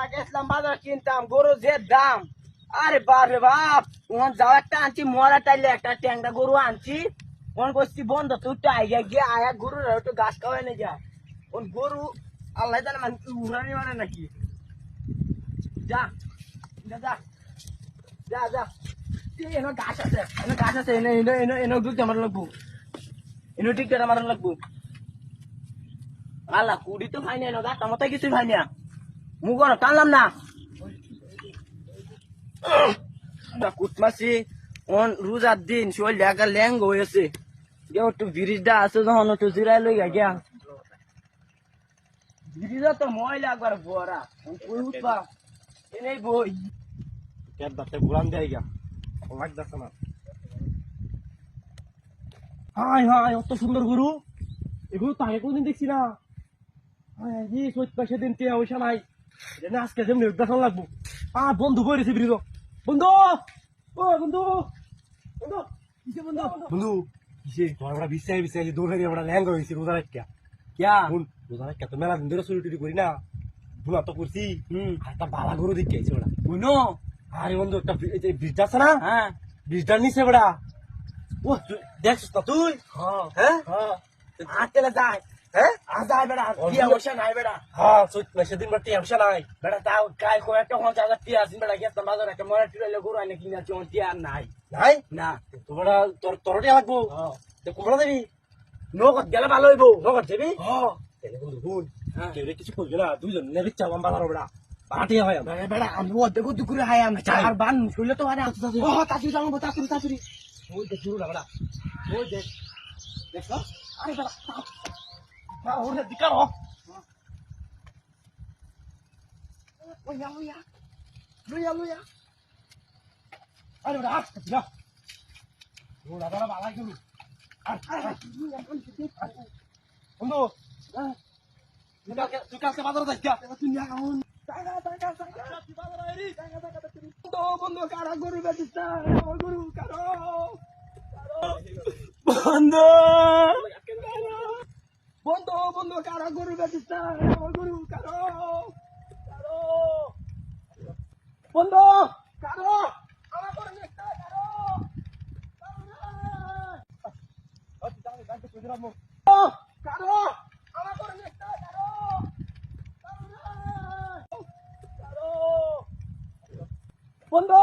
আগে ইসলাম বাজার কিনতাম গরু যে দাম। আরে বাপ রে বাপ, ওখান যাও একটা আনছি মরা টাইলে একটা ট্যাংরা গরু আনছি। ওখান করছি বন্ধ তুই তো আইয়া গিয়ে আয়া গরুর একটু ঘাস খাওয়াই না যা। ওন গরু আল্লাহ জানে মানে তুই উড়ানি মানে নাকি। যা যা যা যা এনে ঘাস আছে, এনে ঘাস আছে, এনে এনে এনে এনে ঢুকতে আমার লাগবো, এনে ঢুকতে আমার লাগবো। আল্লাহ কুড়ি তো খাই না, গাছটা মতো কিছু খাই না, মুখ টানলাম না। কুটমাসি অন রোজার দিন শরীর লেখা ল্যাং হয়েছে, একটু ব্রিজটা আছে যখন একটু জিরাই লই গিয়া। ব্রিজা তো ময়লা একবার ভরা, কই উঠবা এনেই বই ঘুরান দেয় গা লাগতেছে না। হাই হাই অত সুন্দর গরু, এগুলো তো আগে কোনদিন দেখছি না। সেদিন টিয়া পয়সা নাই, আজকে যেমনি দেখান লাগবো। বন্ধু বইরেছে ব্রিজ, বন্ধু ও বন্ধু বন্ধু কিসে বন্ধু বন্ধু কিসে তোরা বিশ্বাস বিশ্বাস দৌড়ে আমরা ল্যাঙ্গা হয়েছি রোজা রাখা কিয়া রোজা রাখা তো মেলা দিন ধরে চুরি টুরি করি না, ভুলা তো করছি। একটা বালা গরু দেখে আইছি ওরা বুনো। আরে বন্ধু একটা ব্রিজ আছে না, হ্যাঁ ব্রিজটার নিচে বেড়া ও দেখছিস না তুই? হ্যাঁ আটেলে যায়, হ্যাঁ আজাই বেড়া টিয়া পয়সা নাই বেড়া। হ্যাঁ সেদিন বার টিয়া পয়সা নাই বেটা তাও কাই কো একটা 50,000 টিয়া আছে বেটা, গেছতাম বাজারে একটা মরা টিয়া গরু আইনে কিনাছি, ওন টিয়া আর নাই। নাই না তোমরা তোর টিয়া লাগবো কোমরা দেবি নগদ গেলে ভালো হইব। নগদ দেবি হ বন্ধু শুন হ্যাঁ। কেউ কিছু করবে না, দুইজন নেবি চালাম বাজার বেড়া বাটিয়া হয় আমরা। বেটা আমি অর্ধেক দুপুরে হাই আমি চার বান শুনলে তো মানে তাড়াতাড়ি যাবো তাড়াতাড়ি। ওই দেখ শুরু না বেড়া ওই দেখ দেখছ আরে বেটা ওরে দিকার হোক লইয়া লইয়া লইয়া লইয়া। আরে বেড়া আস না ওরা বেড়া বালা গেল বন্ধু তুই কালকে বাজারে যাই বন্ধু কারা গরু বেচিস না, আমার গরু কারো বন্ধু বন্ধু বন্ধু কারা গরু বেচিস না, আমার গরু কারো কারো বন্ধু কারো আমার গরু বেচিস না, কারো কারো আমার গরু বেচিস না, কারো কারো বন্ধু